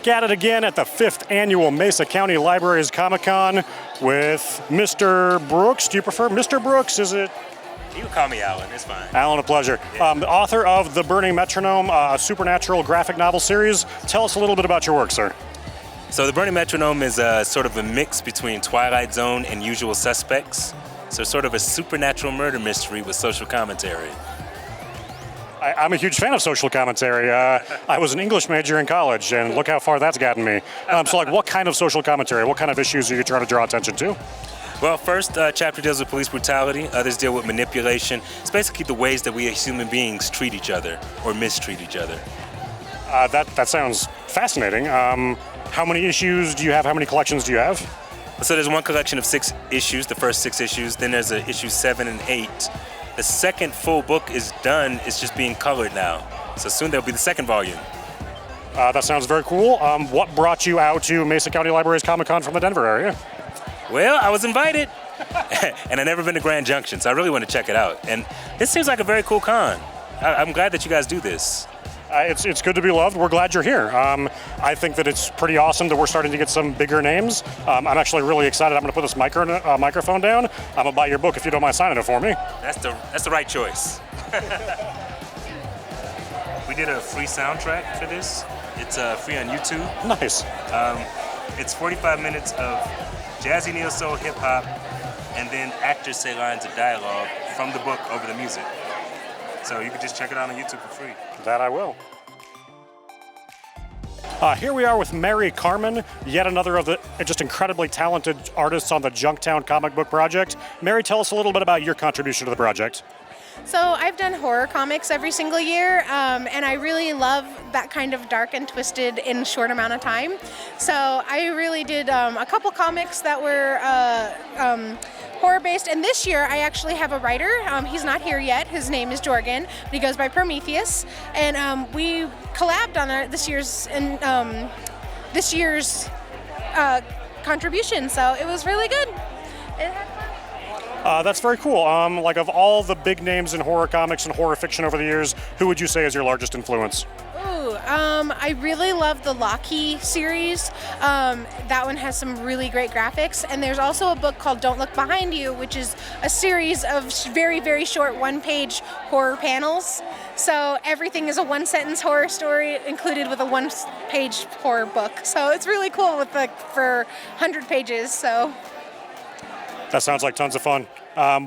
back at it again at the 5th Annual Mesa County Libraries Comic-Con with Mr. Brooks. Do you prefer Mr. Brooks? Is it? You can call me Alan, it's fine. Alan, a pleasure. Yeah. The author of The Burning Metronome, a supernatural graphic novel series. Tell us a little bit about your work, sir. So The Burning Metronome is sort of a mix between Twilight Zone and Usual Suspects. So sort of a supernatural murder mystery with social commentary. I'm a huge fan of social commentary. I was an English major in college, and look how far that's gotten me. So, like, what kind of social commentary? What kind of issues are you trying to draw attention to? Well, first chapter deals with police brutality. Others deal with manipulation. It's basically the ways that we as human beings treat each other or mistreat each other. That sounds fascinating. How many issues do you have? How many collections do you have? So there's one collection of 6 issues, the first 6 issues. Then there's issue 7 and 8. The second full book is done. It's just being colored now. So soon there'll be the second volume. That sounds very cool. What brought you out to Mesa County Libraries Comic-Con from the Denver area? Well, I was invited. And I've never been to Grand Junction, so I really want to check it out. And this seems like a very cool con. I'm glad that you guys do this. It's good to be loved. We're glad you're here. I think that it's pretty awesome that we're starting to get some bigger names. I'm actually really excited. I'm going to put this microphone down. I'm going to buy your book if you don't mind signing it for me. That's the right choice. We did a free soundtrack for this. It's free on YouTube. Nice. It's 45 minutes of jazzy neo soul hip hop, and then actors say lines of dialogue from the book over the music. So you can just check it out on YouTube for free. That I will. Here we are with Mary Carmen, yet another of the just incredibly talented artists on the Junktown comic book project. Mary, tell us a little bit about your contribution to the project. So I've done horror comics every single year, and I really love that kind of dark and twisted in a short amount of time. So I really did a couple comics that were horror-based, and this year I actually have a writer. He's not here yet. His name is Jorgen, but he goes by Prometheus, and we collabed on this year's contribution. So it was really good. It had fun. That's very cool. Like, of all the big names in horror comics and horror fiction over the years, who would you say is your largest influence? Ooh, I really love the Loki series. That one has some really great graphics. And there's also a book called Don't Look Behind You, which is a series of very, very short one-page horror panels. So everything is a one-sentence horror story included with a one-page horror book. So it's really cool for 100 pages. So. That sounds like tons of fun.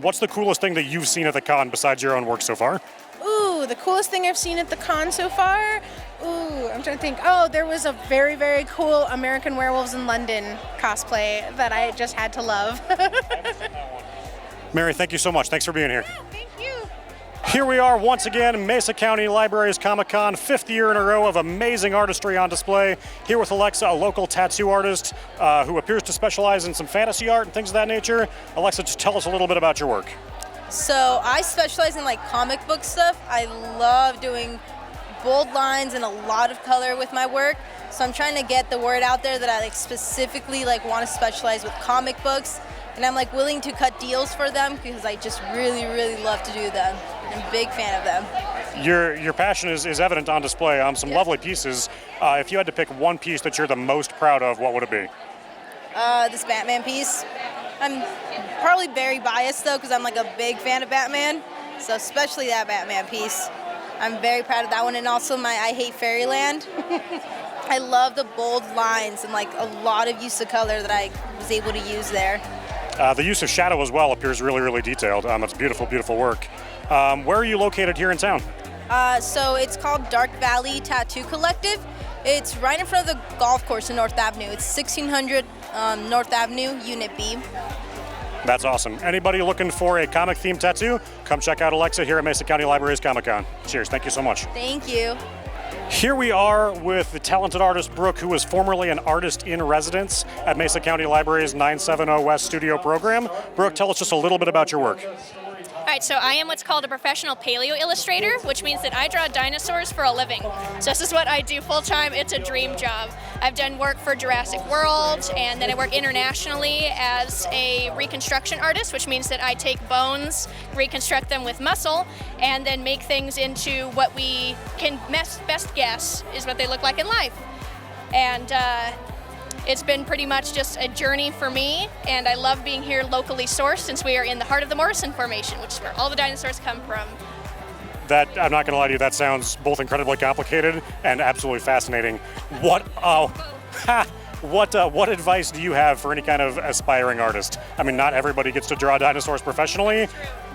What's the coolest thing that you've seen at the con besides your own work so far? Ooh, the coolest thing I've seen at the con so far? Ooh, I'm trying to think. Oh, there was a very, very cool American Werewolves in London cosplay that I just had to love. Mary, thank you so much. Thanks for being here. Yeah, thank you. Here we are once again, Mesa County Libraries Comic-Con, 5th year in a row of amazing artistry on display. Here with Alexa, a local tattoo artist who appears to specialize in some fantasy art and things of that nature. Alexa, just tell us a little bit about your work. So I specialize in like comic book stuff. I love doing bold lines and a lot of color with my work. So I'm trying to get the word out there that I specifically want to specialize with comic books. And I'm willing to cut deals for them because I just really, really love to do them. I'm a big fan of them. Your passion is evident on display. Some lovely pieces. If you had to pick one piece that you're the most proud of, what would it be? This Batman piece. I'm probably very biased though because I'm a big fan of Batman. So especially that Batman piece. I'm very proud of that one, and also my I Hate Fairyland. I love the bold lines and a lot of use of color that I was able to use there. The use of shadow as well appears really, really detailed. That's beautiful, beautiful work. Where are you located here in town? So it's called Dark Valley Tattoo Collective. It's right in front of the golf course in North Avenue. It's 1600 North Avenue, Unit B. That's awesome. Anybody looking for a comic-themed tattoo, come check out Alexa here at Mesa County Libraries Comic-Con. Cheers. Thank you so much. Thank you. Here we are with the talented artist Brooke, who was formerly an artist in residence at Mesa County Libraries 970 West Studio Program. Brooke, tell us just a little bit about your work. All right, so I am what's called a professional paleo illustrator, which means that I draw dinosaurs for a living. So this is what I do full time. It's a dream job. I've done work for Jurassic World, and then I work internationally as a reconstruction artist, which means that I take bones, reconstruct them with muscle, and then make things into what we can best guess is what they look like in life. And it's been pretty much just a journey for me, and I love being here locally sourced since we are in the heart of the Morrison Formation, which is where all the dinosaurs come from. That, I'm not going to lie to you, that sounds both incredibly complicated and absolutely fascinating. What advice do you have for any kind of aspiring artist? I mean, not everybody gets to draw dinosaurs professionally,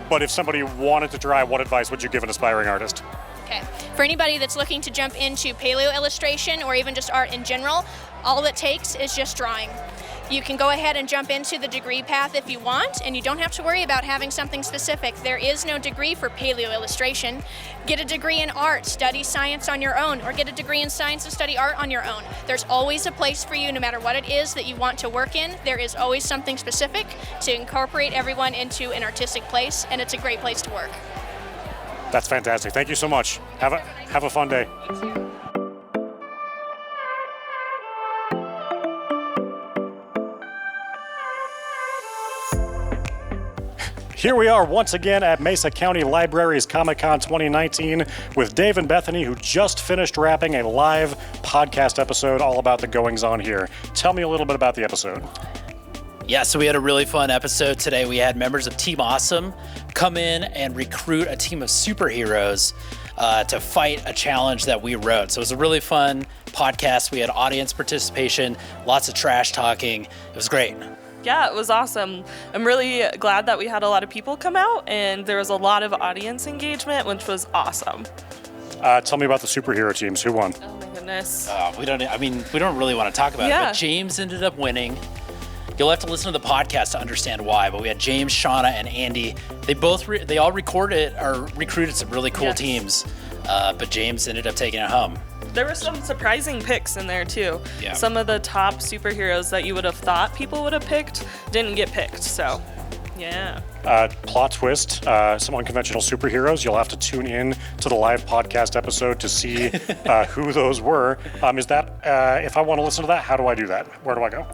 but if somebody wanted to try, what advice would you give an aspiring artist? Okay. For anybody that's looking to jump into paleo illustration or even just art in general, all it takes is just drawing. You can go ahead and jump into the degree path if you want, and you don't have to worry about having something specific. There is no degree for paleo illustration. Get a degree in art, study science on your own, or get a degree in science and study art on your own. There's always a place for you, no matter what it is that you want to work in. There is always something specific to incorporate everyone into an artistic place, and it's a great place to work. That's fantastic. Thank you so much. Have a fun day. Here we are once again at Mesa County Library's Comic-Con 2019 with Dave and Bethany, who just finished wrapping a live podcast episode all about the goings-on here. Tell me a little bit about the episode. Yeah, so we had a really fun episode today. We had members of Team Awesome come in and recruit a team of superheroes to fight a challenge that we wrote. So it was a really fun podcast. We had audience participation, lots of trash talking. It was great. Yeah, it was awesome. I'm really glad that we had a lot of people come out, and there was a lot of audience engagement, which was awesome. Tell me about the superhero teams. Who won? Oh my goodness. We don't really want to talk about it, but James ended up winning. You'll have to listen to the podcast to understand why, but we had James, Shauna, and Andy. They all recruited some really cool teams, but James ended up taking it home. There were some surprising picks in there too. Yeah. Some of the top superheroes that you would have thought people would have picked didn't get picked, so yeah. Plot twist, some unconventional superheroes. You'll have to tune in to the live podcast episode to see who those were. Is that, if I want to listen to that, how do I do that? Where do I go?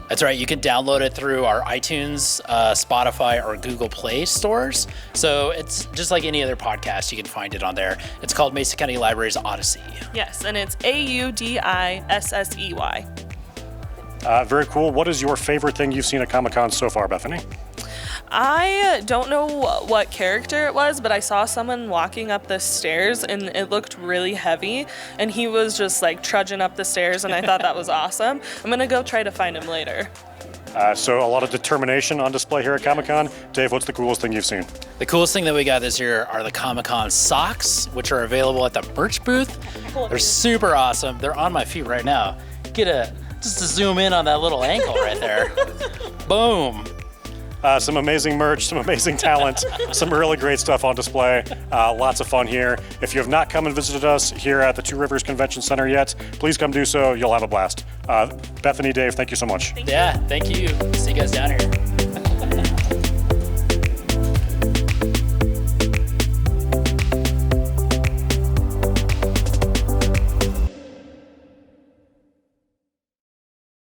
That's right. You can download it through our iTunes, Spotify, or Google Play stores. So it's just like any other podcast. You can find it on there. It's called Mesa County Library's Odyssey. Yes, and it's Audissey. Very cool. What is your favorite thing you've seen at Comic-Con so far, Bethany? I don't know what character it was, but I saw someone walking up the stairs and it looked really heavy, and he was just like trudging up the stairs, and I thought that was awesome. I'm gonna go try to find him later. So a lot of determination on display here at Comic-Con. Dave, what's the coolest thing you've seen? The coolest thing that we got this year are the Comic-Con socks, which are available at the merch booth. They're super awesome. They're on my feet right now. Just to zoom in on that little ankle right there. Boom. Some amazing merch, some amazing talent, some really great stuff on display. Lots of fun here. If you have not come and visited us here at the Two Rivers Convention Center yet, please come do so. You'll have a blast. Bethany, Dave, thank you so much. Thank you. See you guys down here.